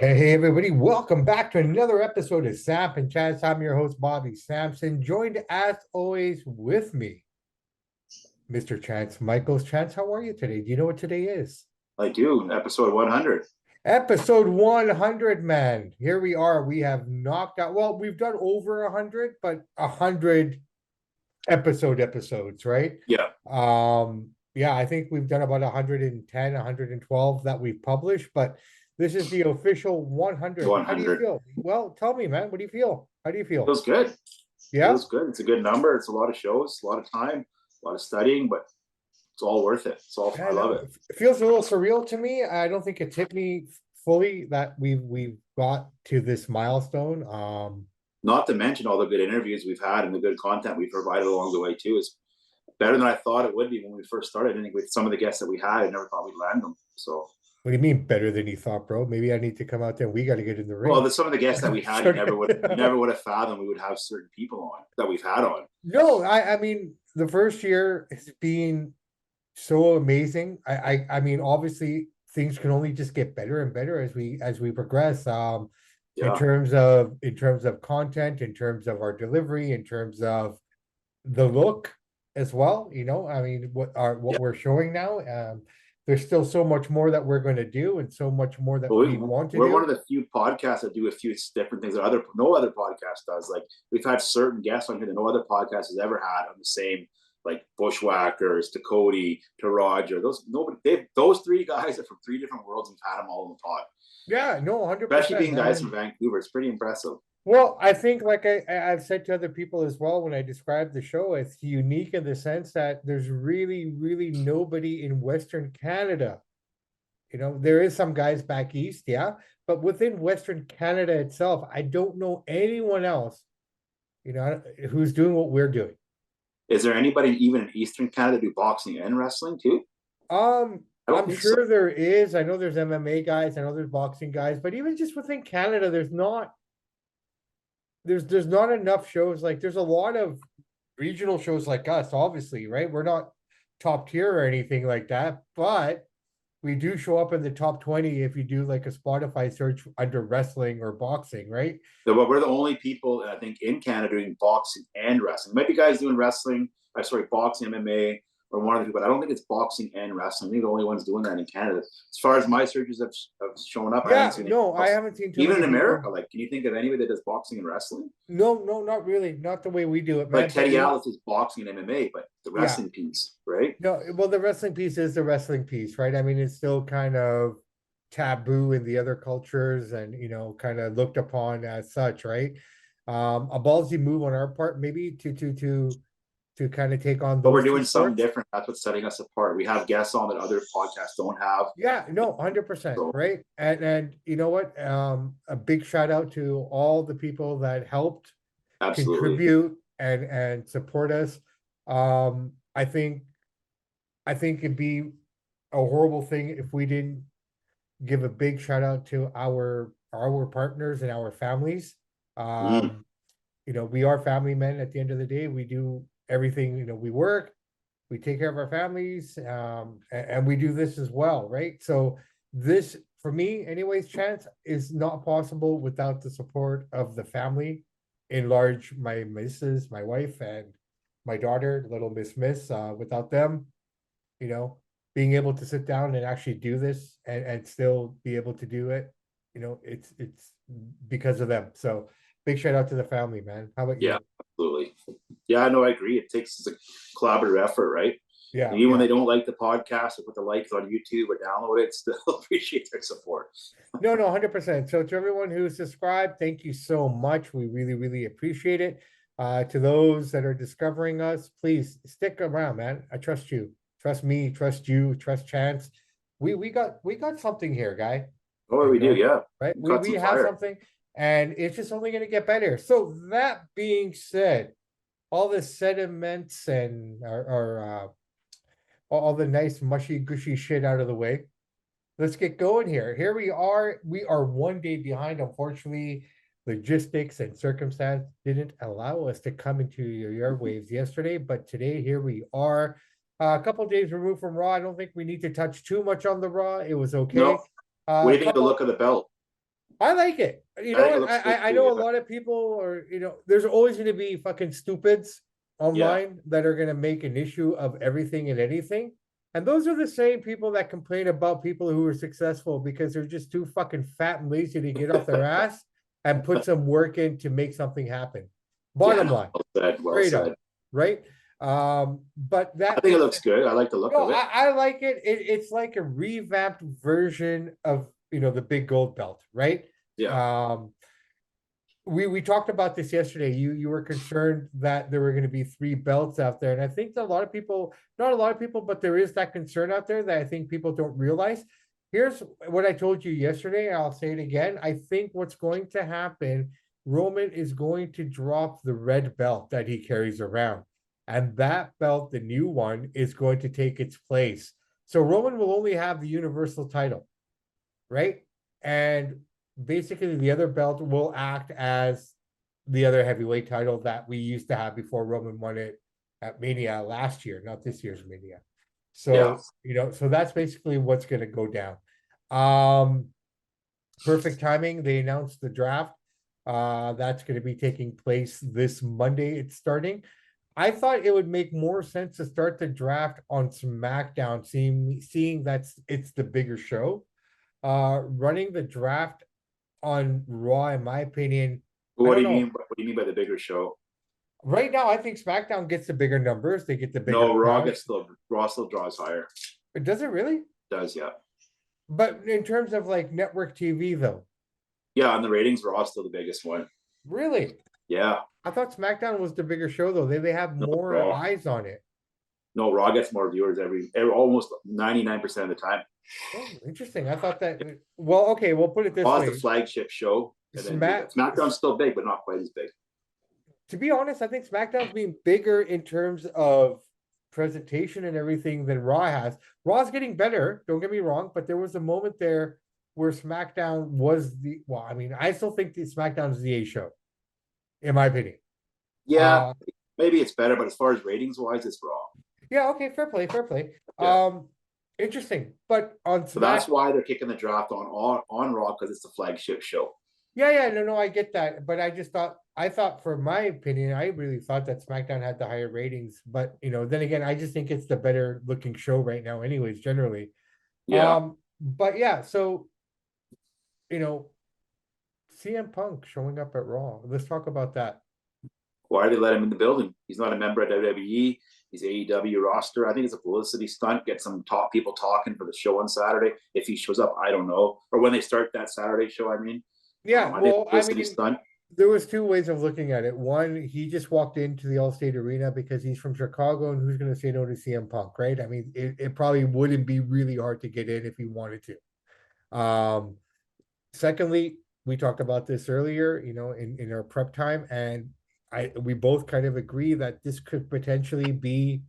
Hey everybody, welcome back to another episode of Samp&Chance. I'm your host, Bobby Sampson, joined as always with me, Mr. Chance, Michael's Chance. How are you today? Do you know what today is? I do. Episode 100. Episode 100, man. Here we are. We have knocked out, well, we've done over 100, but 100 episodes, right? Yeah, Yeah, I think we've done about 110, 112 that we've published, but this is the official 100th. How do you 100. feel? Well, tell me, man, what do you feel? How do you feel? Feels good. Yeah? Feels good. It's a good number. It's a lot of shows, a lot of time, a lot of studying, but it's all worth it. I Yeah, love no, it. it feels a little surreal to me. I don't think it's hit me fully that we've got to this milestone. Not to mention all the good interviews we've had and the good content we provided along the way too. Is better than I thought it would be when we first started. I think with some of the guests that we had, I never thought we'd land them. So, What do you mean better than you thought, bro? Maybe I need to come out there. We got to get in the well, ring. some of the guests that we had, Sure. you never would have fathomed we would have certain people on that we've had on. No, I mean the first year has been so amazing. I mean, obviously things can only just get better and better as we progress. Yeah. In terms of content, in terms of our delivery, in terms of the look as well. I mean, what Yeah. we're showing now. There's still so much more that we're going to do, and so much more that But we want to we're one do. of the few podcasts that do a few different things that no other podcast does. Like we've had certain guests on here that no other podcast has ever had on the same, like Bushwhackers to Cody to Roger. Those three guys are from three different worlds and had them all in the pod. Yeah, no, Especially 100%, being man. guys And from Vancouver, it's pretty impressive. well, I think like I've said to other people as well when I describe the show, it's unique in the sense that there's really nobody in Western Canada. There is some guys back east, yeah, but within Western Canada itself, I don't know anyone else, who's doing what we're doing. Is there anybody even in Eastern Canada do boxing and wrestling too? I don't I'm think so. sure there is. I know there's MMA guys, I know there's boxing guys, but even just within Canada, there's not enough shows. Like there's a lot of regional shows like us, obviously, right? We're not top tier or anything like that, but we do show up in the top 20 if you do like a Spotify search under wrestling or boxing, right? But we're the only people I think in Canada doing boxing and wrestling. Maybe guys doing wrestling. I'm sorry, boxing, MMA, or one of the people. But I don't think it's boxing and wrestling. I think the only ones doing that in Canada. As far as my searches have shown up, I haven't Yeah, seen anything no, I else. haven't seen too Even many in America, people. like, can you think of anybody that does boxing and wrestling? No, no, not really. Not the way we do it, Like man. But Teddy Atlas is boxing and MMA, but the yeah, wrestling piece, right? no, well, the wrestling piece is the wrestling piece, right? I mean, it's still kind of taboo in the other cultures and, kind of looked upon as such, right? A ballsy move on our part, maybe to kind of take on But we're those two doing something sports. different. That's what's setting us apart. We have guests on that other podcasts don't have. Yeah, no, 100%, So right? And you know what? A big shout out to all the people that helped absolutely. contribute and support us. I think it'd be a horrible thing if we didn't give a big shout out to our partners and our families. Mm. We are family men at the end of the day. We do everything, we work, we take care of our families, and we do this as well, right? So this, for me, anyways, Chance is not possible without the support of the family, in large, my missus, my wife, and my daughter, little Miss. Without them, you know, being able to sit down and actually do this and still be able to do it, it's because of them. So big shout out to the family, man. How about Yeah, you? absolutely. Yeah, no, I agree. It takes a collaborative effort, right? Yeah, And even when yeah. they don't like the podcast or put the likes on YouTube or download it, still appreciate their support. No, 100%. So to everyone who subscribed, thank you so much. We really appreciate it. To those that are discovering us, please stick around, man. I trust you. Trust me, trust you, trust Chance. We got something here, guy. Oh, we do, yeah. Right? We've We got we some have fire. something, and it's just only gonna get better. So that being said, all the sediments and all the nice mushy gushy shit out of the way, let's get going here. Here we are. We are one day behind. Unfortunately, logistics and circumstance didn't allow us to come into your airwaves yesterday, but today here we are. A couple days removed from Raw. I don't think we need to touch too much on the Raw. It was No, okay. what A do you think of the look couple. of the belt? I like it. You I know think it what? looks good I too. know a Yeah. lot of people are, there's always going to be fucking stupids Yeah. online that are going to make an issue of everything and anything. And those are the same people that complain about people who are successful because they're just too fucking fat and lazy to get off their ass and put some work in to make something happen. Yeah. Bottom No, line, well said. Well straight said. up, right? But I that think it being looks said, good. I like the look no, of it. I like it. It's like a revamped version of the big gold belt, right? Yeah. Um, we talked about this yesterday. You were concerned that there were going to be three belts out there, and I think that a lot of people, not a lot of people, but there is that concern out there that I think people don't realize. Here's what I told you yesterday. I'll say it again. I think what's going to happen, Roman is going to drop the red belt that he carries around, and that belt, the new one, is going to take its place. So Roman will only have the Universal title, right? And basically, the other belt will act as the other heavyweight title that we used to have before Roman won it at Mania last year, not this year's Mania. Yeah. So, so that's basically what's going to go down. Um, Perfect timing. They announced the draft. That's going to be taking place this Monday. It's starting. I thought it would make more sense to start the draft on SmackDown, seeing that's it's the bigger show. Running the draft on Raw, in my opinion, But I what do don't you know. mean? What do you mean by the bigger show? Right now, I think SmackDown gets the bigger numbers. They get the bigger No, crowd. Raw still draws higher. But does it really? Does, yeah. But in terms of like network TV, though, Yeah, on the ratings, Raw still the biggest one. really? Yeah. I thought SmackDown was the bigger show, though. They have No, more Raw. eyes on it. No, Raw gets more viewers every almost 99% of the time. Oh, interesting. I thought that. Well, okay, we'll put it this Raw's the way. flagship show, and then Smack. SmackDown's still big, but not quite as big. To be honest, I think SmackDown's being bigger in terms of presentation and everything than Raw has. Raw's getting better, don't get me wrong, but there was a moment there where SmackDown was I mean, I still think the SmackDown is the A show, in my opinion. Yeah, maybe it's better, but as far as ratings wise, it's Raw. Yeah, okay, fair play, fair play. Yeah. Interesting. But on So that's why they're kicking the draft on Raw, because it's the flagship show. Yeah, no, I get that. But I thought for my opinion, I really thought that SmackDown had the higher ratings. But then again, I just think it's the better looking show right now, anyways, generally. Yeah. But yeah, so CM Punk showing up at Raw. Let's talk about that. Why did they let him in the building? He's not a member of WWE. He's AEW roster. I think it's a publicity stunt. Get some top people talking for the show on Saturday. If he shows up, I don't know. Or when they start that Saturday show, I mean. Yeah, I think publicity mean, stunt. there was two ways of looking at it. One, he just walked into the Allstate Arena because he's from Chicago, and who's going to say no to CM Punk, right? I mean, it probably wouldn't be really hard to get in if he wanted to. Secondly, we talked about this earlier, in our prep time, and we both kind of agree that this could potentially be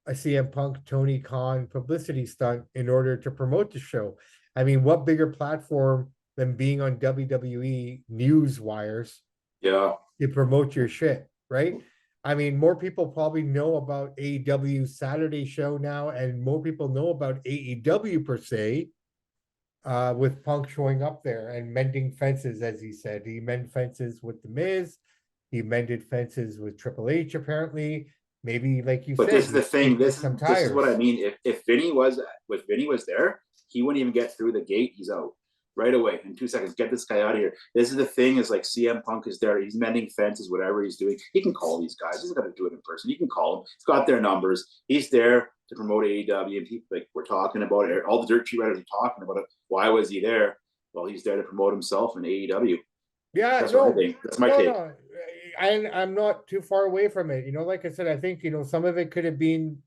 a CM Punk Tony Khan publicity stunt in order to promote the show. I mean, what bigger platform than being on WWE news wires Yeah. to promote your shit, right? I mean, more people probably know about AEW Saturday show now, and more people know about AEW per se, with Punk showing up there and mending fences, as he said. He mended fences with The Miz. He mended fences with Triple H, apparently. Maybe, like you But said, this is the thing. This is what I tires. mean. If Vinny was there, he wouldn't even get through the gate. He's out right away in 2 seconds. Get this guy out of here. This is the thing. Is like CM Punk is there. He's mending fences, whatever he's doing. He can call these guys. He's got to do it in person. He can call them. He's got their numbers. He's there to promote AEW. And people, like we're talking about it. All the dirt sheet writers are talking about it. Why was he there? Well, he's there to promote himself in AEW. Yeah, That's no, what I think. That's my take. no. I'm not too far away from it. Like I said, I think, some of it could have been,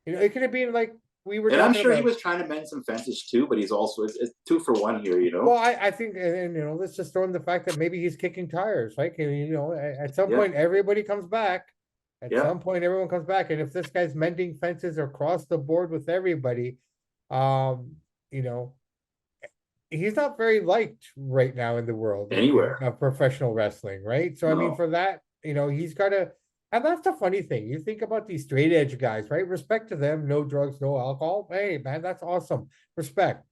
it could have been like we were And I'm talking sure he about. was trying to mend some fences too, but he's also it's 2-for-1 here, Well, I think, and let's just throw in the fact that maybe he's kicking tires, right? And, at some point, everybody comes back. At some point, everyone comes back. And if this guy's mending fences across the board with everybody, you know, he's not very liked right now in the world Anywhere. of professional wrestling, right? So, I mean, No. for that, he's got to, and that's the funny thing. You think about these straight edge guys, right? Respect to them, no drugs, no alcohol. Hey, man, that's awesome. Respect.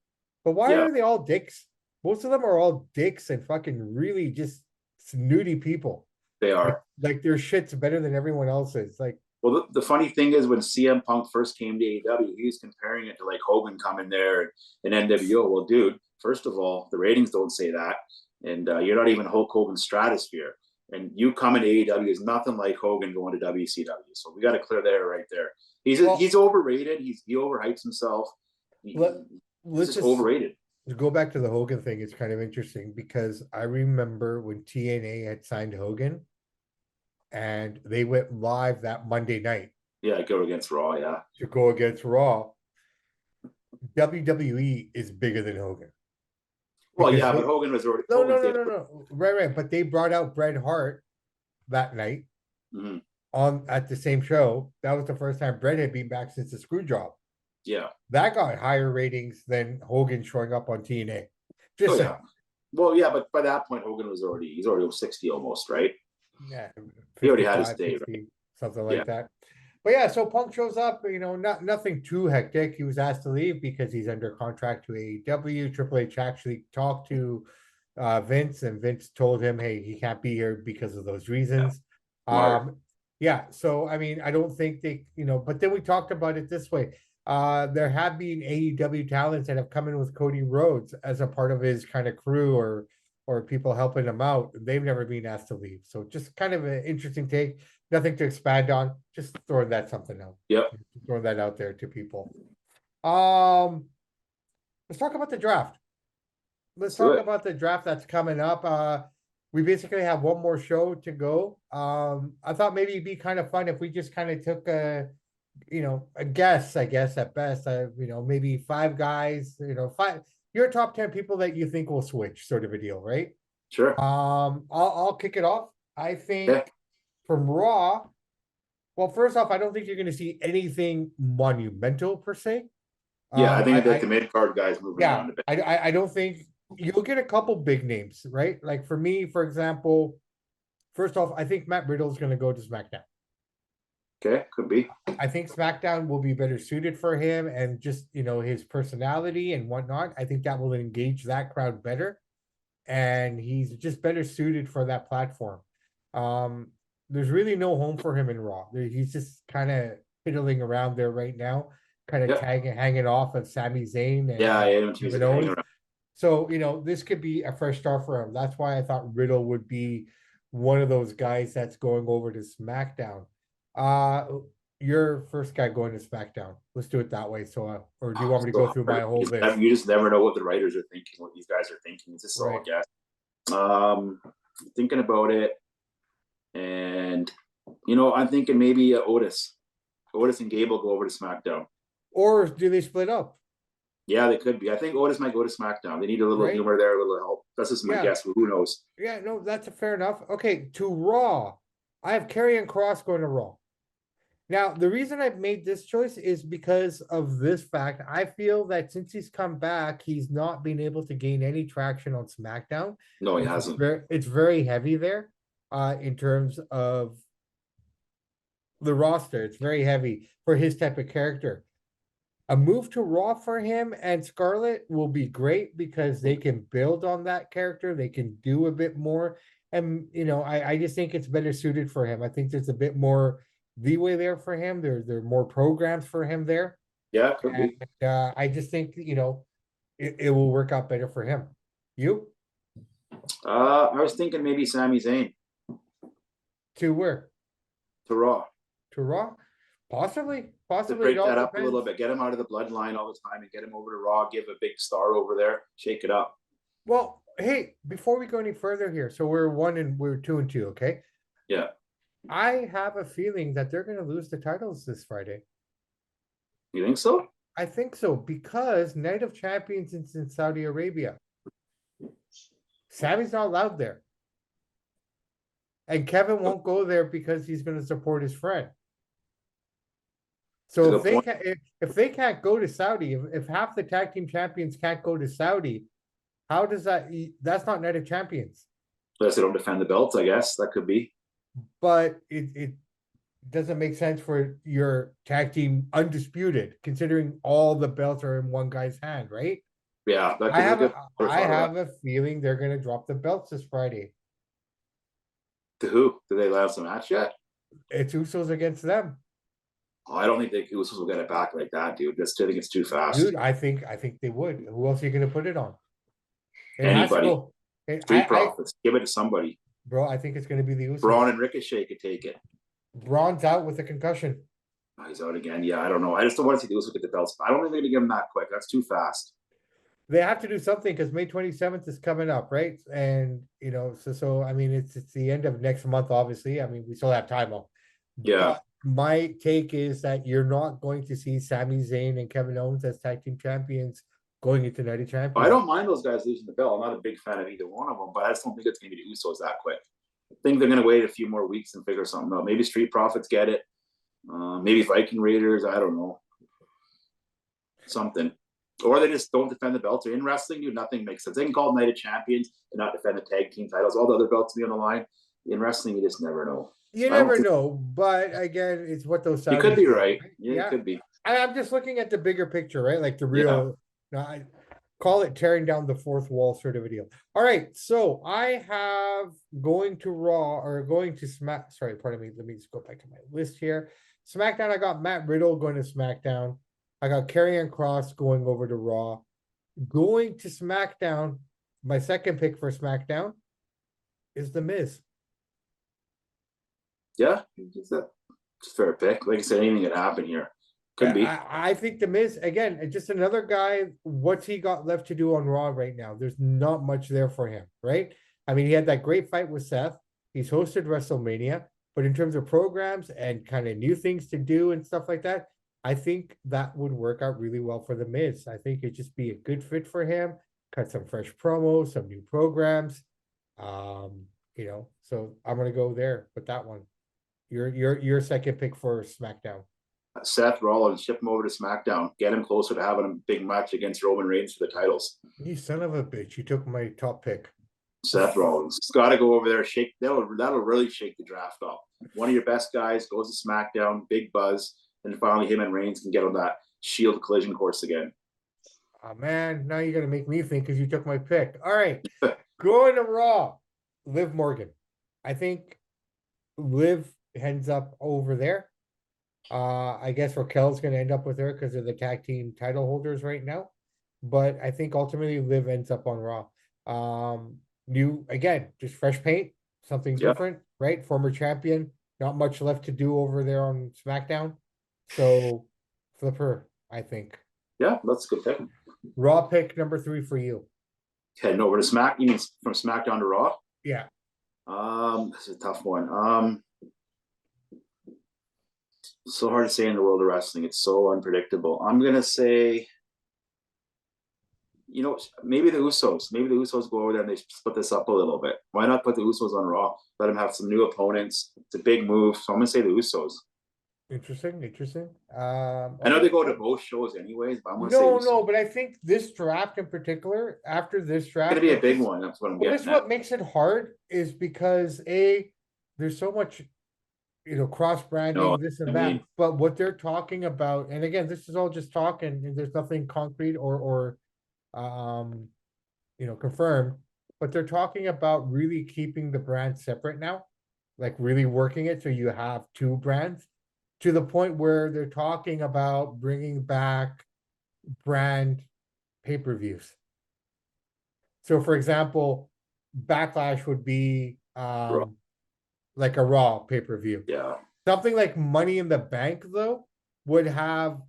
But why Yeah. are they all dicks? most of them are all dicks and fucking really just snooty people. They are. Like their shit's better than everyone else's. Like, well, the funny thing is when CM Punk first came to AEW, he was comparing it to like Hogan coming there and NWO. Well, dude, first of all, the ratings don't say that, and you're not even Hulk Hogan's stratosphere. And you coming to AEW is nothing like Hogan going to WCW. So we got to clear there right there. He's overrated. He overhypes himself. He's just overrated. To go back to the Hogan thing, it's kind of interesting because I remember when TNA had signed Hogan and they went live that Monday night. Yeah, go against Raw, yeah. To go against Raw. WWE is bigger than Hogan. Well, yeah, but Hogan was already... No. Right. But they brought out Bret Hart that night at the same show. That was the first time Bret had been back since the screw job. Yeah. That got higher ratings than Hogan showing up on TNA. Yeah. Well, yeah, but by that point, Hogan was he's already 60 almost, right? Yeah. He already had his day, 60, right? Something like that. But yeah, so Punk shows up, nothing too hectic. He was asked to leave because he's under contract to AEW. Triple H actually talked to Vince, and Vince told him, hey, he can't be here because of those reasons. So I mean, I don't think they, but then we talked about it this way. There have been AEW talents that have come in with Cody Rhodes as a part of his kind of crew or people helping him out. They've never been asked to leave. So just kind of an interesting take. Nothing to expand on. Just throwing that something out. Yep. Throwing that out there to people. Let's talk about the draft. Let's talk about the draft that's coming up. We basically have one more show to go. I thought maybe it'd be kind of fun if we just kind of took a guess, I guess, at best, maybe 5 guys, 5, your top 10 people that you think will switch, sort of a deal, right? Sure. I'll kick it off. I think from Raw, well, first off, I don't think you're going to see anything monumental per se. Yeah, I think the mid-card guys moving around a bit. I don't think you'll get a couple big names, right? Like for me, for example, first off, I think Matt Riddle is going to go to SmackDown. Okay, could be. I think SmackDown will be better suited for him and just, his personality and whatnot. I think that will engage that crowd better. And he's just better suited for that platform. There's really no home for him in Raw. He's just kind of fiddling around there right now, kind of hanging off of Sami Zayn. And, So, this could be a fresh start for him. That's why I thought Riddle would be one of those guys that's going over to SmackDown. Your first guy going to SmackDown. Let's do it that way. So, or do you want me to go through my whole list? You just never know what the writers are thinking, what these guys are thinking. It's just all guess. Thinking about it, and I'm thinking maybe Otis and Gable go over to SmackDown. Or do they split up? Yeah, they could be. I think Otis might go to SmackDown. They need a little humor there, a little help. That's just my guess. Who knows? Yeah, no, that's fair enough. Okay, to Raw, I have Karrion Kross going to Raw. Now, the reason I've made this choice is because of this fact. I feel that since he's come back, he's not been able to gain any traction on SmackDown. No, he hasn't. It's very heavy there in terms of the roster. It's very heavy for his type of character. A move to Raw for him and Scarlett will be great because they can build on that character. They can do a bit more. And, I just think it's better suited for him. I think there's a bit more leeway there for him. There are more programs for him there. Yeah, could be. I just think, it will work out better for him. You? I was thinking maybe Sami Zayn. To where? To Raw. To Raw? Possibly. To break that up a little bit, get him out of the bloodline all the time and get him over to Raw, give a big star over there, shake it up. Well, hey, before we go any further here, so we're 2-2, okay? Yeah. I have a feeling that they're going to lose the titles this Friday. You think so? I think so, because Night of Champions is in Saudi Arabia. Sammy's not allowed there. And Kevin won't go there because he's going to support his friend. So if they can't go to Saudi, if half the tag team champions can't go to Saudi, how does that's not Night of Champions? Unless they don't defend the belts, I guess that could be. But it doesn't make sense for your tag team undisputed, considering all the belts are in one guy's hand, right? Yeah, that I could be a have good. I have a feeling they're gonna drop the belts this Friday. To who? Do they have some match yet? It's Usos against them. Oh, I don't think the Usos will get it back like that, dude. I think it's too fast. Dude, I think they would. Who else are you gonna put it on? It has to Anybody. go. Street Profits. Give it to somebody. Bro, I think it's gonna be the Usos. Braun and Ricochet could take it. Braun's out with a concussion. Oh, he's out again. Yeah, I don't know. I just don't want to see the Usos get the belts. I don't think they're gonna give them that quick. That's too fast. They have to do something because May 27th is coming up, right? And so I mean it's the end of next month, obviously. I mean, we still have time off. Yeah. But my take is that you're not going to see Sami Zayn and Kevin Owens as tag team champions going into Night of Champions. I don't mind those guys losing the belt. I'm not a big fan of either one of them, but I just don't think it's going to be the Usos that quick. I think they're going to wait a few more weeks and figure something out. Maybe Street Profits get it. Maybe Viking Raiders. I don't know. Something. Or they just don't defend the belts. Or in wrestling, dude, nothing makes sense. They can call it Night of Champions and not defend the tag team titles. All the other belts be on the line. In wrestling, you just never know. You never know, but again, it's what those. You could be right. Yeah, you could be. I'm just looking at the bigger picture, right? Like the real. I call it tearing down the fourth wall sort of a deal. All right, so I have going to Raw or going to Smack. Sorry, pardon me. Let me just go back to my list here. SmackDown. I got Matt Riddle going to SmackDown. I got Karrion Kross going over to Raw. Going to SmackDown. My second pick for SmackDown is The Miz. Yeah, it's a fair pick. Like I said, anything could happen here. Could be. I think The Miz, again, just another guy. What's he got left to do on Raw right now? There's not much there for him, right? I mean, he had that great fight with Seth. He's hosted WrestleMania. But in terms of programs and kind of new things to do and stuff like that, I think that would work out really well for The Miz. I think it'd just be a good fit for him. Cut some fresh promos, some new programs. So I'm gonna go there with that one. Your second pick for SmackDown. Seth Rollins, ship him over to SmackDown. Get him closer to having a big match against Roman Reigns for the titles. You son of a bitch! You took my top pick. Seth Rollins. It's got to go over there. Shake. That'll really shake the draft up. One of your best guys goes to SmackDown. Big buzz. And finally, him and Reigns can get on that Shield collision course again. Oh man, now you're gonna make me think because you took my pick. All right, going to Raw. Liv Morgan. I think Liv ends up over there. I guess Raquel's going to end up with her because they're the tag team title holders right now. But I think ultimately Liv ends up on Raw. New, again, just fresh paint, something different, right? Former champion, not much left to do over there on SmackDown. So flip her, I think. Yeah, that's a good pick. Raw pick number 3 for you. Heading over to Smack. You mean from SmackDown to Raw? Yeah. This is a tough one. So hard to say in the world of wrestling. It's so unpredictable. I'm gonna say, maybe the Usos. Maybe the Usos go over there and they split this up a little bit. Why not put the Usos on Raw? Let them have some new opponents. It's a big move. So I'm gonna say the Usos. Interesting. I know they go to both shows anyways, but I'm gonna say no. But I think this draft in particular, after this draft, it's gonna be a big one. That's what I'm getting. This what makes it hard is because there's so much, cross branding, this and that. But what they're talking about, and again, this is all just talking, and there's nothing concrete or confirmed. But they're talking about really keeping the brand separate now, like really working it so you have 2 brands. To the point where they're talking about bringing back brand pay-per-views. So, for example, Backlash would be like a Raw pay-per-view. Yeah. Something like Money in the Bank, though, would have,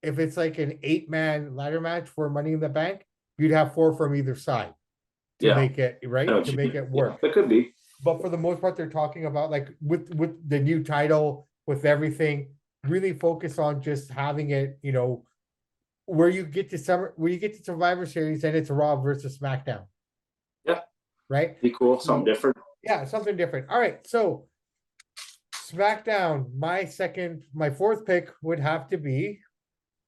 if it's like an 8-man ladder match for Money in the Bank, you'd have 4 from either side to make it, right? To make it work. Yeah, it could be. But for the most part, they're talking about, like, with the new title, with everything, really focus on just having it, where you get to Survivor Series and it's Raw versus SmackDown. Yeah. Right? Be cool. Something different. Yeah, something different. All right. So SmackDown, my 4th pick would have to be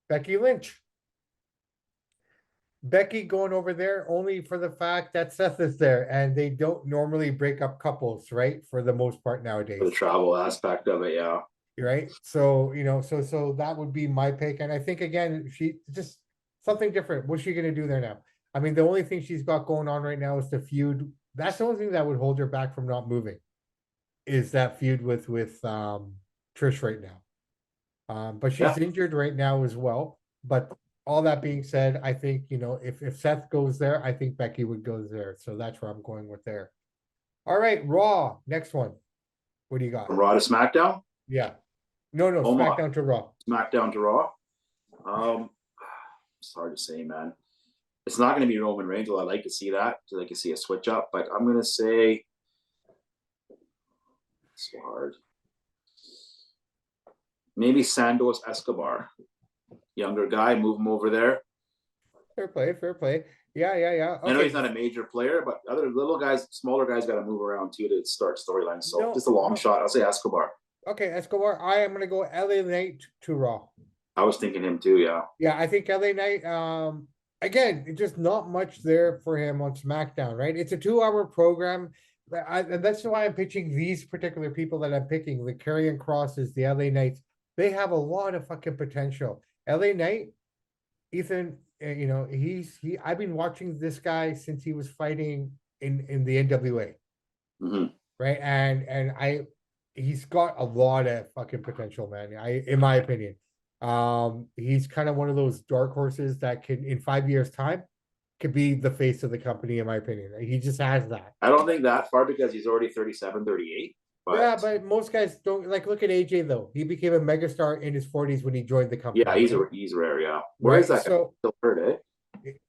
Becky Lynch. Becky going over there only for the fact that Seth is there and they don't normally break up couples, right? For the most part nowadays. For the travel aspect of it, yeah. Right. So, so that would be my pick. And I think, again, she just something different. What's she going to do there now? I mean, the only thing she's got going on right now is the feud. That's the only thing that would hold her back from not moving, is that feud with Trish right now. But she's Yeah. injured right now as well. But all that being said, I think, if Seth goes there, I think Becky would go there. So that's where I'm going with there. All right, Raw, next one. What do you got? From Raw to SmackDown. Yeah. No, Omos. SmackDown to Raw. SmackDown to Raw. It's hard to say, man. It's not going to be Roman Reigns. Well, I'd like to see that. I'd like to see a switch up, but I'm going to say it's so hard. Maybe Santos Escobar, younger guy, move him over there. Fair play. Yeah. Okay. I know he's not a major player, but other little guys, smaller guys, got to move around too to start storylines. So just a long shot. I'll say Escobar. Okay, Escobar. I am gonna go LA Knight to Raw. I was thinking him too. Yeah. Yeah, I think LA Knight. Again, just not much there for him on SmackDown, right? It's a 2-hour program. And that's why I'm pitching these particular people that I'm picking, the Karrion Crosses, the LA Knights. They have a lot of fucking potential. LA Knight, Ethan, I've been watching this guy since he was fighting in the NWA. Mm-hmm. Right. And he's got a lot of fucking potential, man. In my opinion. He's kind of one of those dark horses that can, in 5 years' time, could be the face of the company, in my opinion. He just has that. I don't think that far because he's already 37, 38. But... Yeah, but most guys don't. Like, look at AJ, though. He became a megastar in his 40s when he joined the company. Yeah, he's rare, yeah. Where is that? So, still hurt,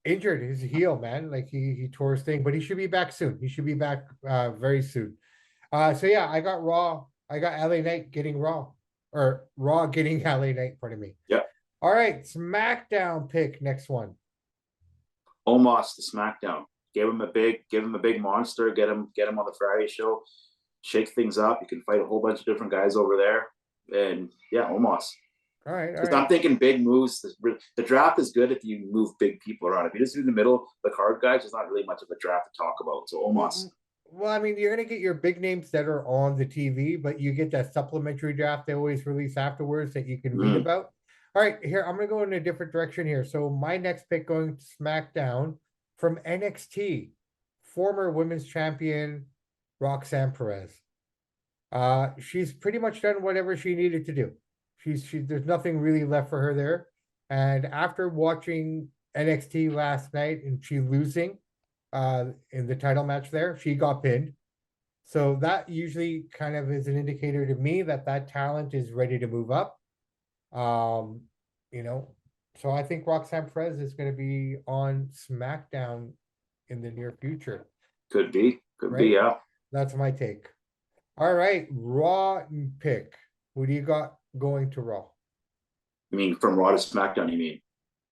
injured his heel, man. Like, he tore his thing, but he should be back soon. He should be back very soon. So, yeah, I got Raw. I got LA Knight getting Raw. Or Raw getting LA Knight, pardon me. Yeah. All right, SmackDown pick, next one. Omos to SmackDown. Give him a big monster. Get him on the Friday show. Shake things up. You can fight a whole bunch of different guys over there. And yeah, Omos. All right. I'm thinking big moves. The draft is good if you move big people around. If you just do the middle, the card guys, there's not really much of a draft to talk about. So Omos. Well, I mean, you're going to get your big names that are on the TV, but you get that supplementary draft they always release afterwards that you can read about. All right, here, I'm going to go in a different direction here. So my next pick going to SmackDown from NXT, former women's champion, Roxanne Perez. She's pretty much done whatever she needed to do. There's nothing really left for her there. And after watching NXT last night and she losing in the title match there, she got pinned. So that usually kind of is an indicator to me that talent is ready to move up. So I think Roxanne Perez is going to be on SmackDown in the near future. Could be, yeah. That's my take. All right, Raw pick. Who do you got going to Raw? You mean from Raw to SmackDown, you mean?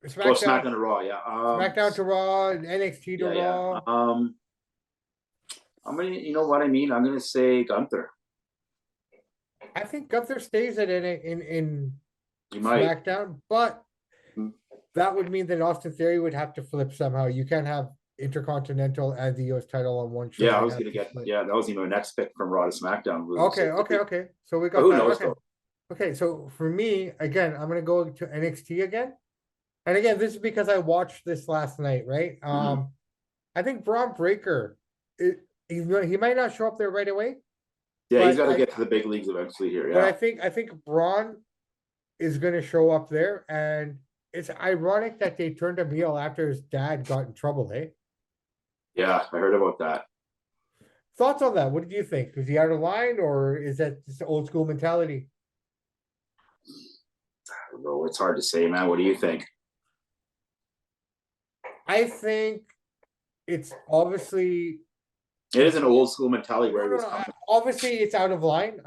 SmackDown to Raw, yeah. SmackDown to Raw, NXT to Raw. Yeah. I'm gonna, you know what I mean? I'm gonna say Gunther. I think Gunther stays in might. SmackDown, but that would mean that Austin Theory would have to flip somehow. You can't have Intercontinental and the US title on one show. Yeah, I was gonna get flip. Yeah, that was even my next pick from Raw to SmackDown. Okay. So we got who knows, okay, so for me, again, I'm gonna go to NXT again. And again, this is because I watched this last night, right? I think Braun Breaker, he might not show up there right away. Yeah, he's got to get to the big leagues eventually here. Yeah, but I think Braun is going to show up there, and it's ironic that they turned him heel after his dad got in trouble, eh? Yeah, I heard about that. Thoughts on that? What did you think? Is he out of line, or is that just old school mentality? I don't know. It's hard to say, man. What do you think? I think it's obviously... It is an old school mentality where obviously it's out of line,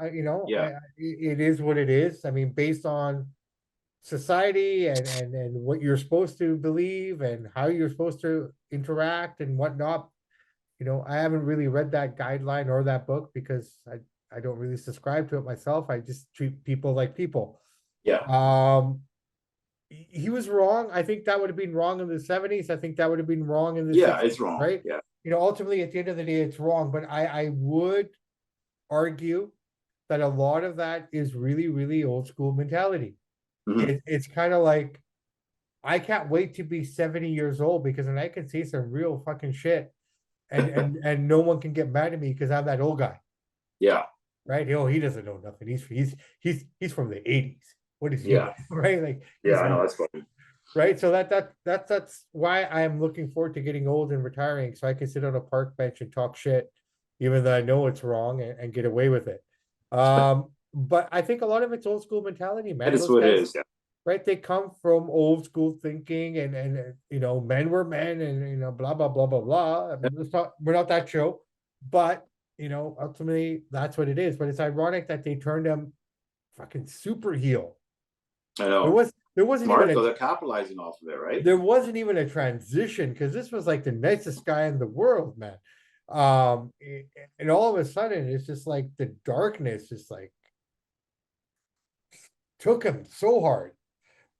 Yeah. It is what it is. I mean, based on society and what you're supposed to believe and how you're supposed to interact and whatnot. I haven't really read that guideline or that book because I don't really subscribe to it myself. I just treat people like people. Yeah. He was wrong. I think that would have been wrong in the 70s. I think that would have been wrong in the 60s, it's wrong. Right? Yeah. Ultimately, at the end of the day, it's wrong. But I would argue that a lot of that is really, really old school mentality. It's kind of like, I can't wait to be 70 years old because then I can say some real fucking shit, and no one can get mad at me because I'm that old guy, Yeah, right? Oh, he doesn't know nothing. He's from the 80s. What is he, yeah, right? Like yeah. he's I know old, that's funny. right? So that's why I'm looking forward to getting old and retiring, so I can sit on a park bench and talk shit, even though I know it's wrong, and get away with it. But I think a lot of it's old school mentality, It man. is Those what it guys, is. Yeah, right? They come from old school thinking, and men were men, and blah blah blah blah blah. I mean, we're not that show, but ultimately that's what it is. But it's ironic that they turned them fucking super heel. I There know. was there wasn't even Smart a though. They're capitalizing off of it, right? there wasn't even a transition because this was like the nicest guy in the world, man. And all of a sudden, it's just like the darkness just like took him so hard.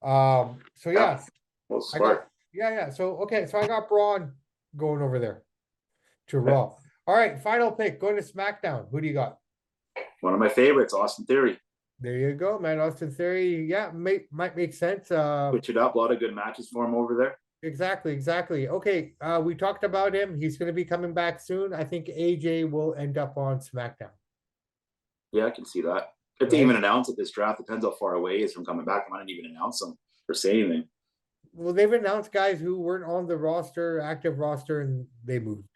So Yeah. yeah, Well, I got smart. yeah. So okay, so I got Braun going over there to Okay. Raw. All right, final pick, going to SmackDown. Who do you got? One of my favorites, Austin Theory. There you go, man. Austin Theory. Yeah, might make sense. Switch it up. A lot of good matches for him over there. Exactly. Okay, we talked about him. He's going to be coming back soon. I think AJ will end up on SmackDown, Yeah, I can see that. If they right? even announce it, this draft depends how far away he is from coming back. I might not even announce him or say anything. Well, they've announced guys who weren't on the roster, active roster, and they moved,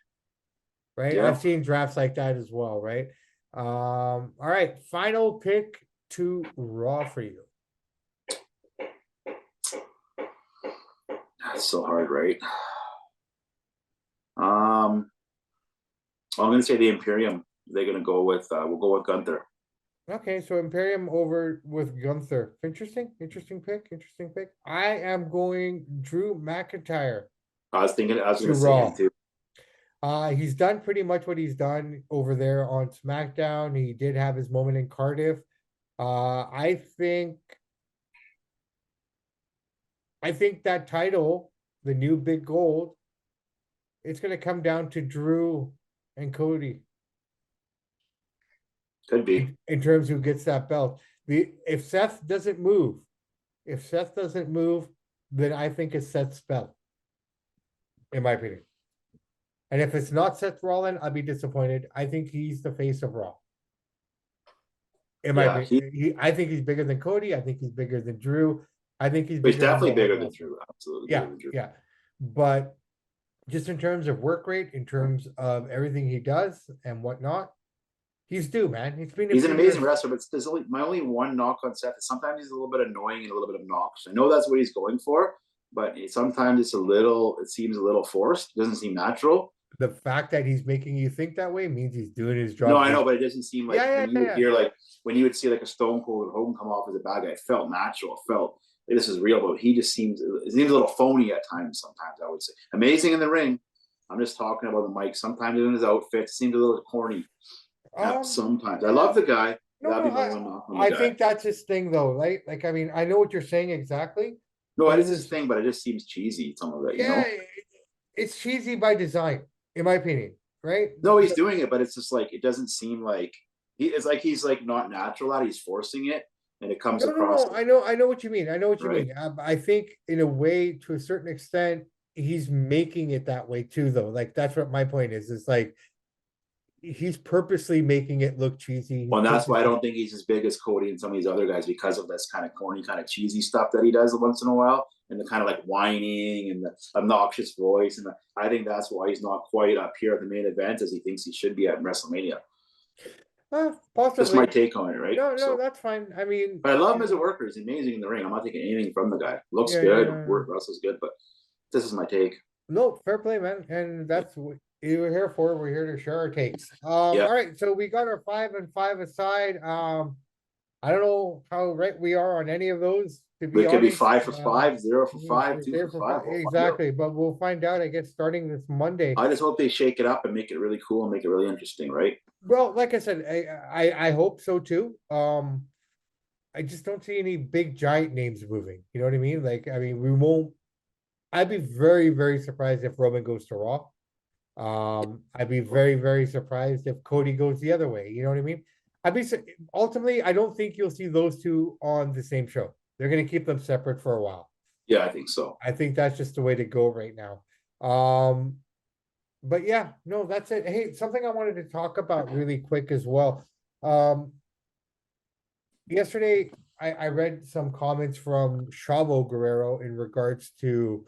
right? Yeah. I've seen drafts like that as well, right? All right, final pick to Raw for you. That's so hard, right? I'm going to say the Imperium. They're going to go with. We'll go with Gunther. Okay, so Imperium over with Gunther. Interesting pick. I am going Drew McIntyre I was going to to say him Raw. too. He's done pretty much what he's done over there on SmackDown. He did have his moment in Cardiff. I think that title, the new big gold, it's going to come down to Drew and Cody Could be. in terms of who gets that belt. If Seth doesn't move, then I think it's Seth's belt, in my opinion. And if it's not Seth Rollins, I'll be disappointed. I think he's the face of Raw. In my Yeah, opinion, I think he's bigger than Cody. I think he's bigger than Drew. I think he's he's bigger than definitely the whole bigger than roster. Drew. Absolutely Yeah, bigger than Drew. yeah. But just in terms of work rate, in terms of everything he does and whatnot, he's due, man. It's been a He's an few amazing years. wrestler, but there's only my only one knock on Seth is sometimes he's a little bit annoying and a little bit obnoxious. I know that's what he's going for, but sometimes it seems a little forced. It doesn't seem natural. The fact that he's making you think that way means he's doing his No, job. I know, but it doesn't seem like Yeah, when you would hear when you would see like a Stone Cold or Hogan come off as a bad guy, it felt natural. It felt like this is real, but he just seems a little phony at times. Sometimes I would say amazing in the ring. I'm just talking about the mic. Sometimes in his outfit, it seems a little corny. Sometimes I love the guy. No, That'd no, be my one knock on the I guy. think that's his thing, though, right? Like, I mean, I know what you're saying exactly, No, but it is his thing, but it just seems cheesy. Some of it, you know. it's cheesy by design, in my opinion, right? No, he's doing it, but it's just like it doesn't seem like he's like not natural at it. He's forcing it, and it comes across. No. I know what you mean. I think in a way, to a certain extent, he's making it that way too, though. Like that's what my point is. It's like he's purposely making it look cheesy. Well, and that's why I don't think he's as big as Cody and some of these other guys because of this kind of corny, kind of cheesy stuff that he does once in a while, and the kind of like whining and the obnoxious voice. And I think that's why he's not quite up here at the main event as he thinks he should be at WrestleMania. Possibly. That's my take on it, right? No, that's fine. I mean, but I love him as a worker. He's amazing in the ring. I'm not taking anything from the guy. Looks good, work wrestles good, but this is my take. No, fair play, man, and that's what you're here for. We're here to share our takes. All right, so we got our 5 and 5 aside. I don't know how right we are on any of those. To be honest, could be 5 for 5, 0 for 5, 2 for 5. Exactly, but we'll find out. I guess starting this Monday. I just hope they shake it up and make it really cool and make it really interesting, right? Well, like I said, I hope so too. I just don't see any big giant names moving. You know what I mean? Like, I mean, we won't. I'd be very, very surprised if Roman goes to Raw. I'd be very, very surprised if Cody goes the other way. You know what I mean? Ultimately, I don't think you'll see those two on the same show. They're going to keep them separate for a while. Yeah, I think so. I think that's just the way to go right now. But yeah, no, that's it. Hey, something I wanted to talk about really quick as well. Um, Yesterday I read some comments from Chavo Guerrero in regards to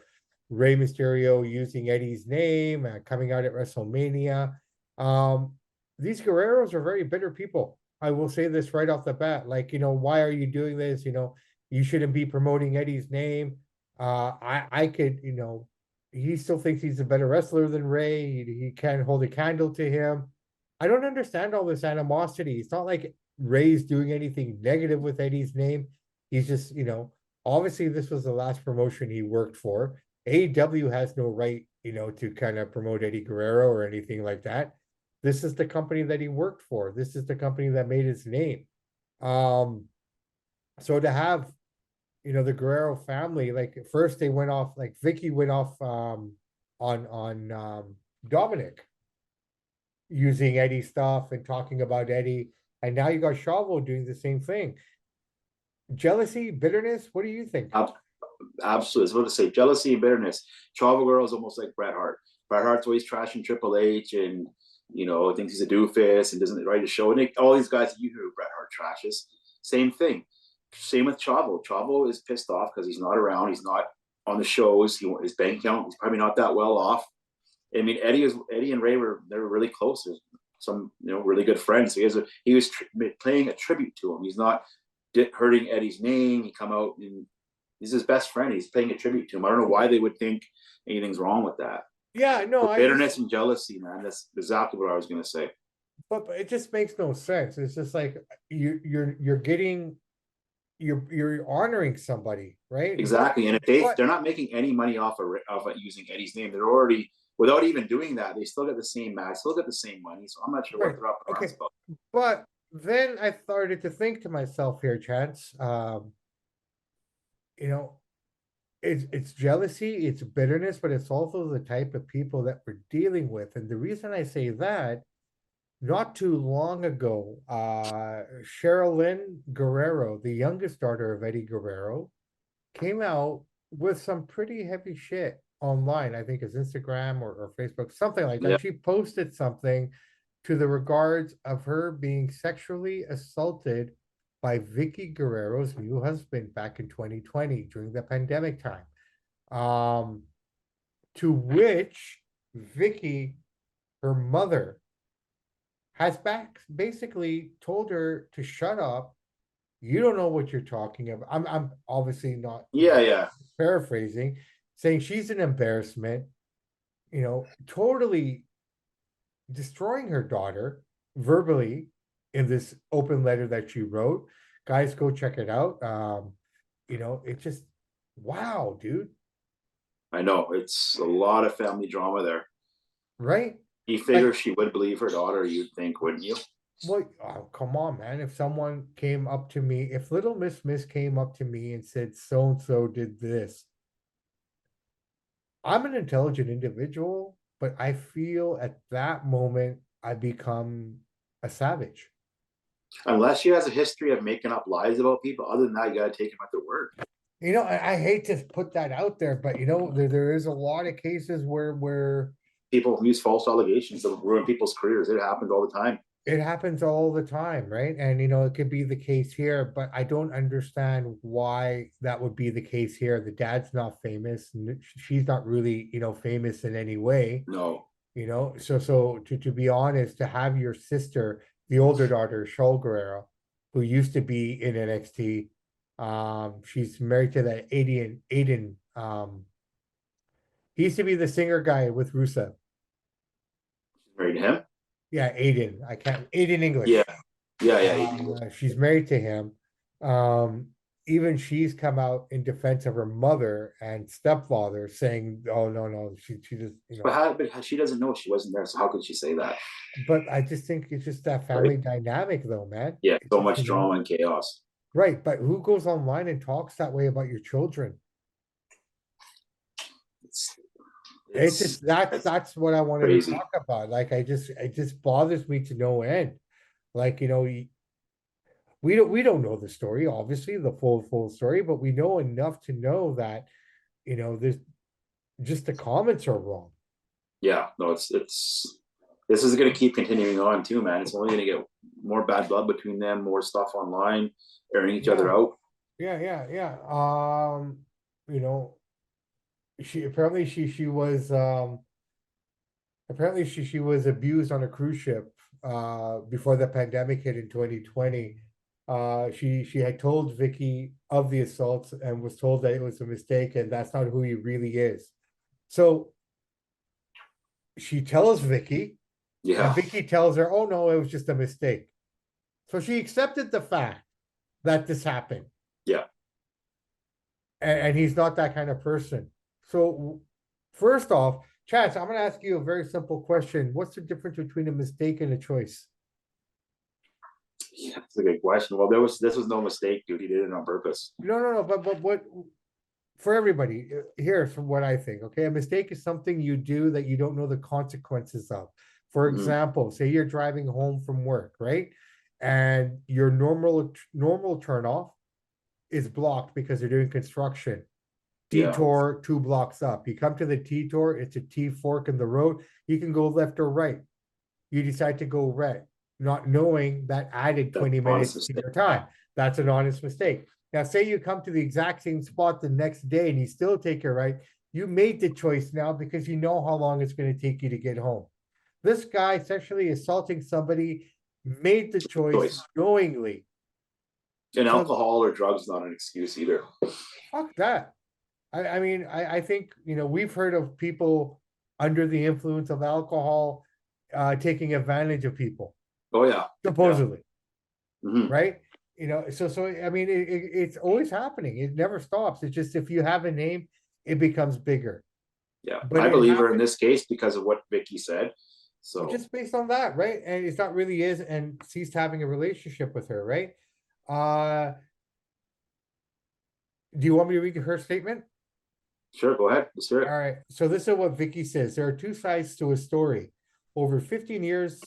Rey Mysterio using Eddie's name, coming out at WrestleMania. Um, these Guerreros are very bitter people. I will say this right off the bat. Like, why are you doing this? You shouldn't be promoting Eddie's name. I could, he still thinks he's a better wrestler than Ray. He can't hold a candle to him. I don't understand all this animosity. It's not like Ray's doing anything negative with Eddie's name. He's just, obviously this was the last promotion he worked for. AEW has no right, to kind of promote Eddie Guerrero or anything like that. This is the company that he worked for. This is the company that made his name. So to have, the Guerrero family, like first they went off, like Vicky went off on Dominic using Eddie stuff and talking about Eddie. And now you got Chavo doing the same thing. Jealousy, bitterness, what do you think? Absolutely. I was about to say jealousy and bitterness. Chavo Guerrero is almost like Bret Hart. Bret Hart's always trashing Triple H and, thinks he's a doofus and doesn't write a show. And all these guys that you hear Bret Hart trashes, same thing. Same with Chavo. Chavo is pissed off because he's not around. He's not on the shows. His bank account, he's probably not that well off. I mean, Eddie and Ray were really close. There's some really good friends. So he was playing a tribute to him. He's not hurting Eddie's name. He come out and he's his best friend. He's paying a tribute to him. I don't know why they would think anything's wrong with that. Yeah, no, bitterness and jealousy, man. That's exactly what I was going to say. But it just makes no sense. It's just like you're getting you're honoring somebody, right? Exactly. And if they're not making any money off of using Eddie's name, they're already, without even doing that, they still get the same match, still get the same money. So I'm not sure what they're up against. But then I started to think to myself here, Chance, it's jealousy, it's bitterness, but it's also the type of people that we're dealing with. And the reason I say that, not too long ago, Sherilyn Guerrero, the youngest daughter of Eddie Guerrero, came out with some pretty heavy shit online. I think it's Instagram or Facebook, something like that. Yeah. She posted something to the regards of her being sexually assaulted by Vicky Guerrero's new husband back in 2020 during the pandemic time. To which Vicky, her mother, has basically told her to shut up. You don't know what you're talking about. I'm obviously not paraphrasing, saying she's an embarrassment, totally destroying her daughter verbally in this open letter that she wrote. Guys, go check it out. It just, wow, dude. I know, it's a lot of family drama there. Right? You figure she would believe her daughter, you'd think, wouldn't you? Well, oh, come on, man. If someone came up to me, if little Miss came up to me and said, so-and-so did this, I'm an intelligent individual, but I feel at that moment I become a savage. Unless she has a history of making up lies about people. Other than that, you got to take them at their word. I hate to put that out there, but there is a lot of cases where people use false allegations to ruin people's careers. It happens all the time. It happens all the time, right? And it could be the case here, but I don't understand why that would be the case here. The dad's not famous, and she's not really, famous in any way. No. So to be honest, to have your sister, the older daughter, Shaul Guerrero, who used to be in NXT, she's married to that Aiden. He used to be the singer guy with Rusev. Married to him? Yeah, Aiden. Aiden English. Yeah. She's married to him. Even she's come out in defense of her mother and stepfather, saying, "Oh no, she just But she doesn't know she wasn't there, so how could she say that?" But I just think it's just that family dynamic, though, man. Yeah, so much drama and chaos. Right, but who goes online and talks that way about your children? It's just that's what I wanted to talk about. Like, it just bothers me to no end. Like, we don't know the story, obviously, the full story, but we know enough to know that there's just the comments are wrong. Yeah, no, it's this is going to keep continuing on too, man. It's only going to get more bad blood between them, more stuff online, airing each other Yeah. out. Yeah. She apparently she was abused on a cruise ship before the pandemic hit in 2020. She had told Vicky of the assault and was told that it was a mistake and that's not who he really is. So she tells Vicky, and Yeah, Vicky tells her, "Oh no, it was just a mistake." So she accepted the fact that this happened, yeah. and he's not that kind of person. So first off, Chance, I'm going to ask you a very simple question. What's the difference between a mistake and a choice? Yeah, that's a good question. Well, this was no mistake, dude. He did it on purpose. No. But what for everybody, here's from what I think. Okay, a mistake is something you do that you don't know the consequences of. For example, say you're driving home from work, right? And your normal turnoff is blocked because they're doing construction. Yeah, Detour 2 blocks up. You come to the detour, it's a T fork in the road. You can go left or right. You decide to go right, not knowing that added that's 20 an honest minutes to mistake. your time. That's an honest mistake. Now, say you come to the exact same spot the next day and you still take your right. You made the choice now because you know how long it's going to take you to get home. This guy sexually assaulting somebody made the choice knowingly. And So alcohol or drugs is not an excuse either. fuck that. I mean, I think, we've heard of people under the influence of alcohol taking advantage of people, Oh yeah, supposedly, yeah. right? So I mean, it's always happening. It never stops. It's just if you have a name, it becomes bigger. Yeah, But I it believe her in happened this case because of what Vicky said. So just based on that, right? And it's not really is and ceased having a relationship with her, right? Uh, do you want me to read her statement? sure, go ahead. Let's hear it. All right. So this is what Vicky says. There are two sides to a story. Over 15 years,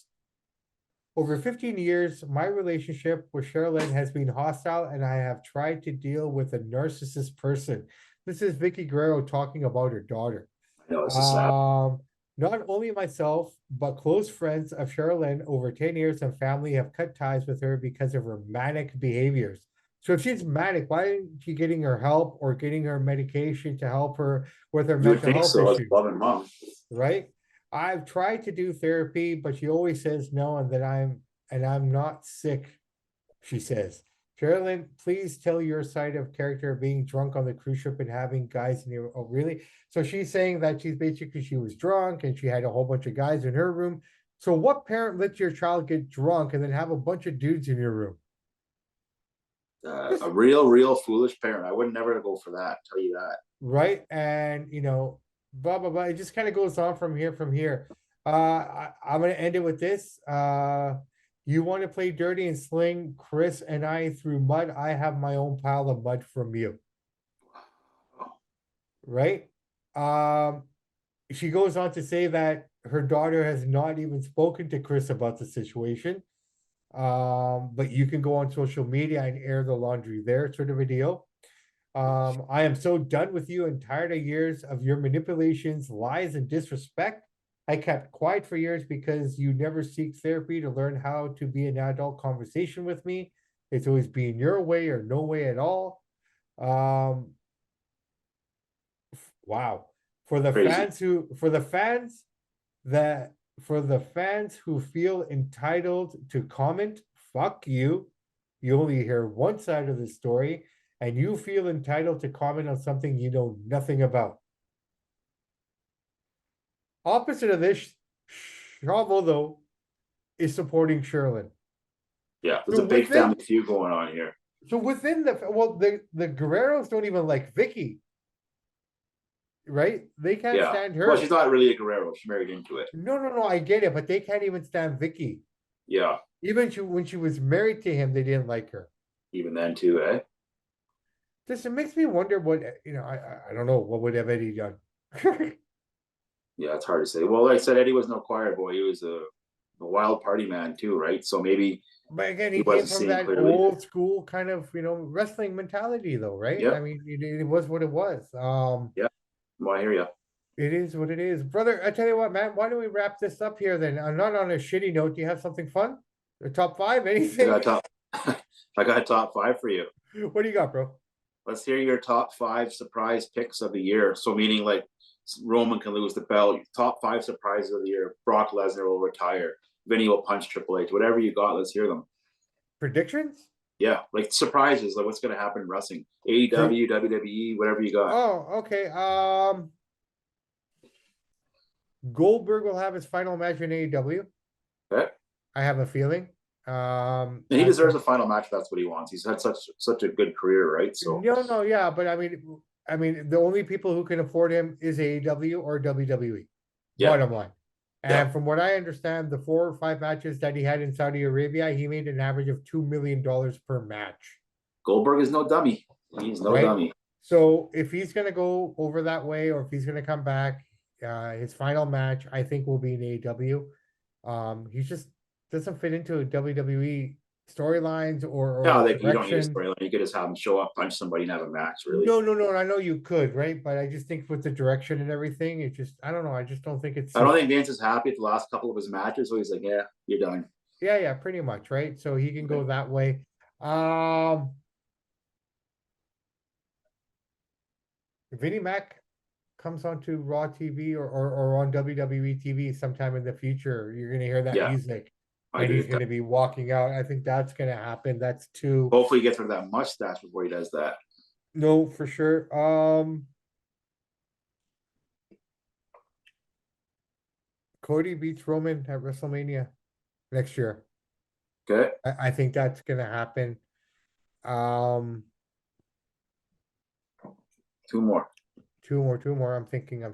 over 15 years, my relationship with Sherilyn has been hostile, and I have tried to deal with a narcissist person. This is Vicky Guerrero talking about her daughter. I know this is sad. Not only myself, but close friends of Sherilyn over 10 years and family have cut ties with her because of her manic behaviors. So if she's manic, why isn't she getting her help or getting her medication to help her with her You would mental think health so as issues? loving mom. Right? I've tried to do therapy, but she always says no, and that I'm not sick, she says. Sherilyn, please tell your side of character of being drunk on the cruise ship and having guys in your oh really? So she's saying that she was drunk and she had a whole bunch of guys in her room. So what parent lets your child get drunk and then have a bunch of dudes in your room? A real foolish parent. I would never go for that. Tell you that. Right? And blah blah blah. It just kind of goes on from here. I'm gonna end it with this. You want to play dirty and sling Chris and I through mud? I have my own pile of mud from you. Right? Um, she goes on to say that her daughter has not even spoken to Chris about the situation. But you can go on social media and air the laundry there, sort of a deal. I am so done with you and tired of years of your manipulations, lies, and disrespect. I kept quiet for years because you never seek therapy to learn how to be an adult conversation with me. It's always been your way or no way at all. Um, wow. For the Crazy. fans who for the fans that for the fans who feel entitled to comment, fuck you. You only hear one side of the story, and you feel entitled to comment on something you know nothing about. Opposite of this, Chavo, though, is supporting Sherilyn. Yeah, there's So a big within family feud going on here. so within the Guerreros don't even like Vicky, right? They can't Yeah. stand Well, her. she's not really a Guerrero. She married into it. No, I get it, but they can't even stand Vicky. Yeah. Even when she was married to him, they didn't like her. Even then too, eh? This it makes me wonder what I don't know what would have Eddie done. Yeah, it's hard to say. Well, like I said, Eddie was no choir boy. He was a wild party man too, right? So maybe But again, he He came wasn't from seeing that clearly. old school kind of, wrestling mentality though, right? I Yep. mean, it was what it was. Yep. Well, I hear you. It is what it is. Brother, I tell you what, man, why don't we wrap this up here then? Not on a shitty note. Do you have something fun? The top five, I anything? got top. I got a top 5 for you. What do you got, bro? Let's hear your top 5 surprise picks of the year. So meaning like Roman can lose the belt. Top 5 surprises of the year. Brock Lesnar will retire. Vinny will punch Triple H. Whatever you got, let's hear them. Predictions? Yeah, like surprises, like what's going to happen in wrestling. AEW, WWE, whatever you got. Oh, okay. Goldberg will have his final match in AEW. Okay. I have a feeling. And he deserves a final match. That's what he wants. He's had such a good career, right? So no, yeah, but I mean, the only people who can afford him is AEW or WWE. yeah, Bottom line. yeah. And from what I understand, the 4 or 5 matches that he had in Saudi Arabia, he made an average of $2 million per match. Goldberg is no dummy. He's no Right? dummy. So if he's gonna go over that way, or if he's gonna come back, his final match, I think, will be in AEW. He just doesn't fit into WWE storylines No, or you don't need a direction. storyline. You could just have him show up, punch somebody, and have a match. Really. No. I know you could, right? But I just think with the direction and everything, it just, I don't know. I just don't think it's. I don't think Vince is happy at the last couple of his matches. So he's like, "Yeah, you're done." Yeah, pretty much, right? So he can go that way. Vinnie Mac comes onto Raw TV or on WWE TV sometime in the future. You're gonna hear that Yeah, music, I and agree he's with that. gonna be walking out. I think that's gonna happen. That's 2. Hopefully, he gets rid of that mustache before he does that. No, for sure. Cody beats Roman at WrestleMania next year. Okay. I think that's gonna happen. Um, 2 more. two more. I'm thinking.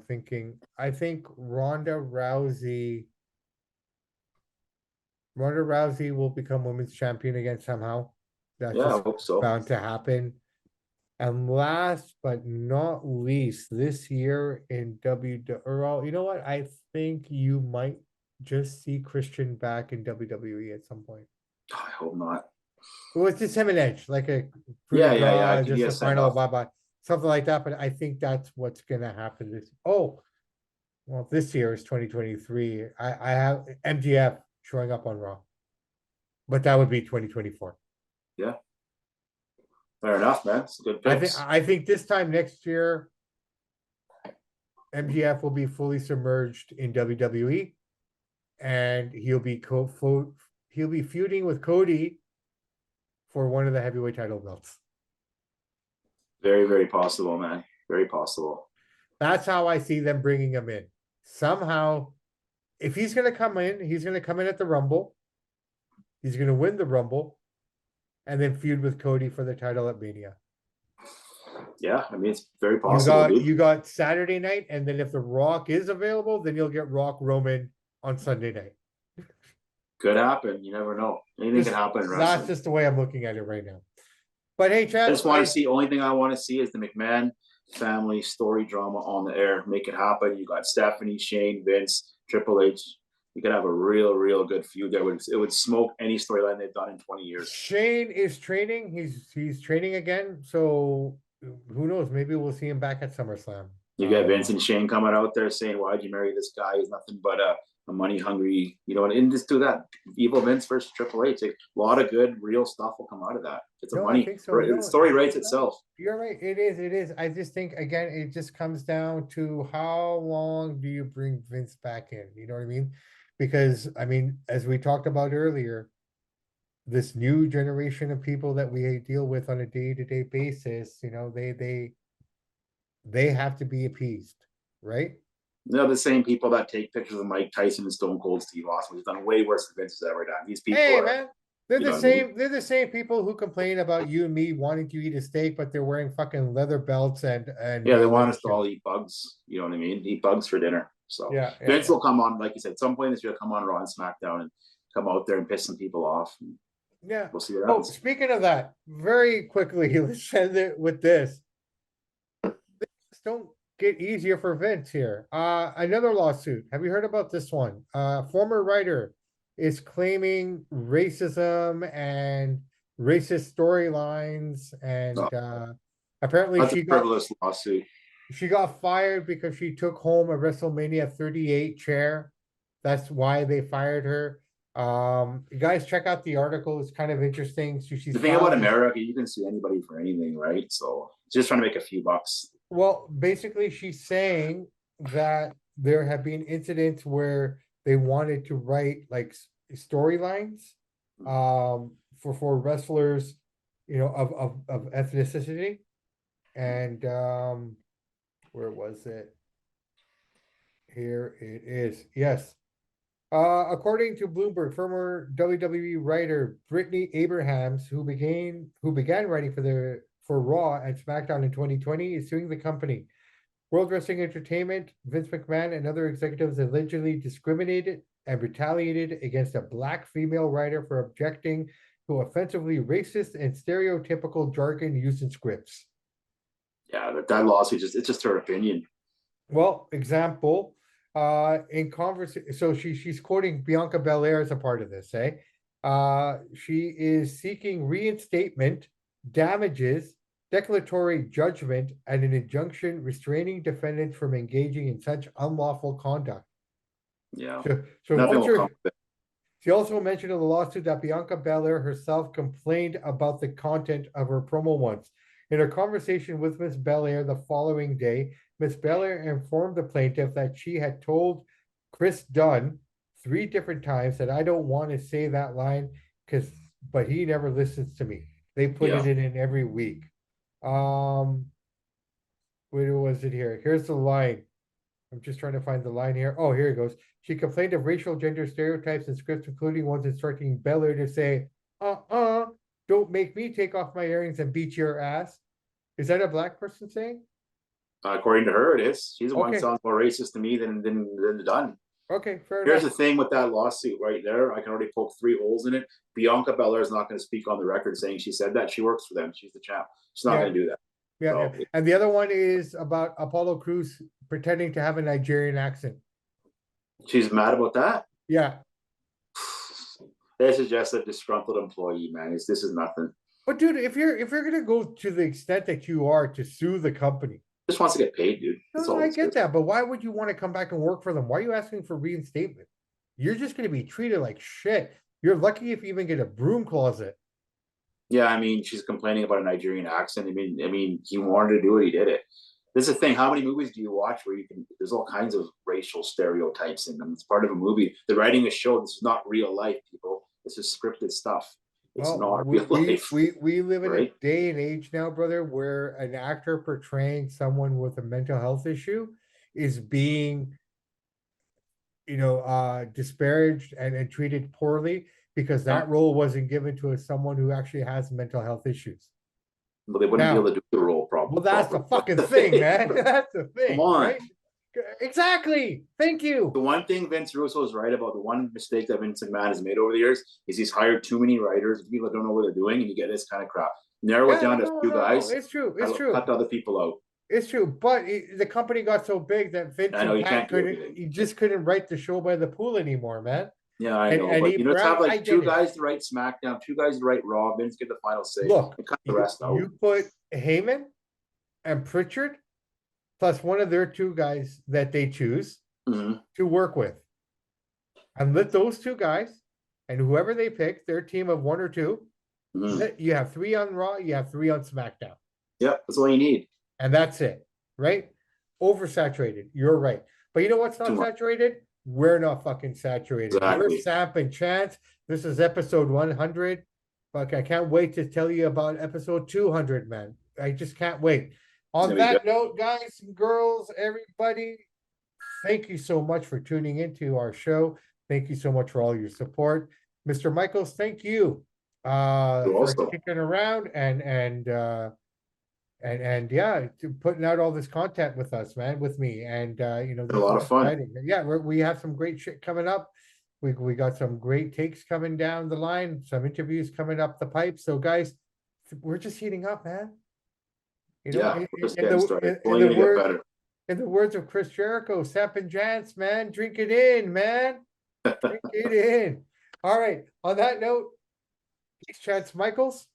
I think Ronda Rousey will become women's champion again somehow. That's Yeah, I just hope so. bound to happen. And last but not least, this year in WWE, you know what? I think you might just see Christian back in WWE at some point. I hope not. Well, it's just him and Edge, like a Yeah. I could just be a a send final off. bye-bye, something like that. But I think that's what's gonna happen this. Oh, well, this year is 2023. I have MGF showing up on Raw, but that would be 2024. Yeah. Fair enough, man. It's good picks. I think this time next year, MGF will be fully submerged in WWE, and he'll be feuding with Cody for one of the heavyweight title belts. Very, very possible, man. Very possible. That's how I see them bringing him in. Somehow, if he's going to come in, he's going to come in at the Rumble. He's going to win the Rumble, and then feud with Cody for the title at Mania. Yeah, I mean, it's very possible. You got Saturday night, and then if The Rock is available, then you'll get Rock Roman on Sunday night. Could happen. You never know. Anything can happen in wrestling. That's just the way I'm looking at it right now. But hey, Chad, I just want to see. Only thing I want to see is the McMahon family story drama on the air. Make it happen. You got Stephanie, Shane, Vince, Triple H. You could have a real good feud there. It would smoke any storyline they've done in 20 years. Shane is training. He's training again. So who knows? Maybe we'll see him back at SummerSlam. You get Vince and Shane coming out there saying, "Why'd you marry this guy? He's nothing but a money hungry." You know, and just do that. Evil Vince versus Triple H. A lot of good, real stuff will come out of that. It's a money. The story writes itself. You're right. It is. I just think, again, it just comes down to how long do you bring Vince back in? You know what I mean? Because, I mean, as we talked about earlier, this new generation of people that we deal with on a day-to-day basis, you know, they have to be appeased, right? You know, the same people that take pictures of Mike Tyson and Stone Cold Steve Austin, who's done way worse than Vince has ever done. These people man, they're the same. They're the same people who complain about you and me wanting to eat a steak, but they're wearing fucking leather belts and yeah, they want us to all eat bugs. You know what I mean? Eat bugs for dinner. So Vince will come on, like you said, at some point this year, come on Raw and SmackDown and come out there and piss some people off. Yeah, we'll see what happens. Oh, speaking of that, very quickly, let's end it with this. Things don't get easier for Vince here. Another lawsuit. Have you heard about this one? Former writer is claiming racism and racist storylines, and apparently That's a frivolous lawsuit. she got fired because she took home a WrestleMania 38 chair. That's why they fired her. You guys check out the article. It's kind of interesting. So she's The thing about filed America, you can sue anybody for anything, right? So just trying to make a few bucks. well, basically, she's saying that there have been incidents where they wanted to write like storylines for wrestlers, of ethnicity. And where was it? Here it is. Yes. According to Bloomberg, former WWE writer Brittany Abrahams, who began writing for Raw and SmackDown in 2020, is suing the company. World Wrestling Entertainment, Vince McMahon, and other executives allegedly discriminated and retaliated against a black female writer for objecting to offensively racist and stereotypical jargon used in scripts. Yeah, that lawsuit it's just her opinion. Well, example, in conversation, so she's quoting Bianca Belair as a part of this, eh? She is seeking reinstatement, damages, declaratory judgment, and an injunction restraining defendants from engaging in such unlawful conduct. Yeah. So she also mentioned in the lawsuit that Bianca Belair herself complained about the content of her promo once. In her conversation with Miss Belair the following day, Miss Belair informed the plaintiff that she had told Chris Dunn 3 different times that I don't want to say that line but he never listens to me. They put it in every week. Where was it here? Here's the line. I'm just trying to find the line here. Oh, here it goes. She complained of racial gender stereotypes in scripts, including ones instructing Belair to say, don't make me take off my earrings and beat your ass. Is that a black person saying? According to her, it is. She's the one that sounds more racist to me than Dunn. Okay, fair Here's enough. The thing with that lawsuit right there. I can already poke 3 holes in it. Bianca Belair is not going to speak on the record saying she said that. She works for them. She's the champ. She's not going to do that. Yeah. And the other one is about Apollo Crews pretending to have a Nigerian accent. She's mad about that? Yeah. This is just a disgruntled employee, man. This is nothing. But dude, if you're gonna go to the extent that you are to sue the company, just wants to get paid, dude. No, I get that, but why would you want to come back and work for them? Why are you asking for reinstatement? You're just gonna be treated like shit. You're lucky if you even get a broom closet. Yeah, I mean, she's complaining about a Nigerian accent. I mean, he wanted to do it, he did it. This is the thing. How many movies do you watch where there's all kinds of racial stereotypes in them? It's part of a movie. They're writing a show. This is not real life, people. This is scripted stuff. It's not real life. We live in a day and age now, brother, where an actor portraying someone with a mental health issue is being, disparaged and treated poorly because that role wasn't given to someone who actually has mental health issues. But they wouldn't be able to do the role properly. Well, that's the fucking thing, man. That's the thing. Come on. Right? Exactly. Thank you. The one thing Vince Russo is right about, the one mistake that Vince McMahon has made over the years is he's hired too many writers. People that don't know what they're doing, and you get this kind of crap. Narrow it down to a few guys. It's true. It's true. Cut other people out. It's true, but the company got so big that Vince he just couldn't write the show by the pool aneyore, man. Yeah, I know. But you have like 2 guys to write SmackDown, 2 guys to write Raw. Vince get the final say. Look, and cut the rest out. You put Heyman and Pritchard plus one of their 2 guys that they choose to work with, and let those 2 guys and whoever they pick, their team of 1 or 2, you have 3 on Raw, you have 3 on SmackDown. Yep, that's all you need. And that's it, right? Oversaturated. You're right. But you know what's not saturated? We're not fucking saturated. Exactly. We're Samp&Chance. This is episode 100. Fuck, I can't wait to tell you about episode 200, man. I just can't wait. On that note, guys and girls, everybody, thank you so much for tuning into our show. Thank you so much for all your support. Mr. Michaels, thank you for sticking around and yeah, putting out all this content with us, man, with me. And a lot of fun. Exciting. Yeah, we have some great shit coming up. We got some great takes coming down the line, some interviews coming up the pipe. So guys, we're just heating up, man. We're just getting started. In the words of Chris Jericho, Samp&Chance, man, drink it in, man. Drink it in. All right. On that note, peace, Chance Michaels.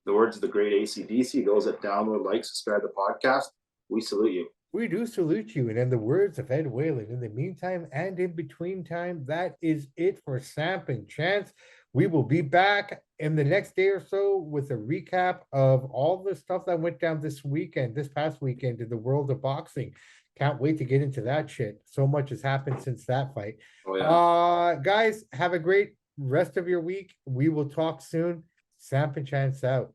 The words of the great AC/DC, those that download, like, subscribe to the podcast, we salute you. We do salute you. And in the words of Ed Whalen, in the meantime and in between time, that is it for Samp&Chance. We will be back in the next day or so with a recap of all the stuff that went down this weekend, this past weekend in the world of boxing. Can't wait to get into that shit. So much has happened since that fight. Oh, yeah. Guys, have a great rest of your week. We will talk soon. Samp&Chance out.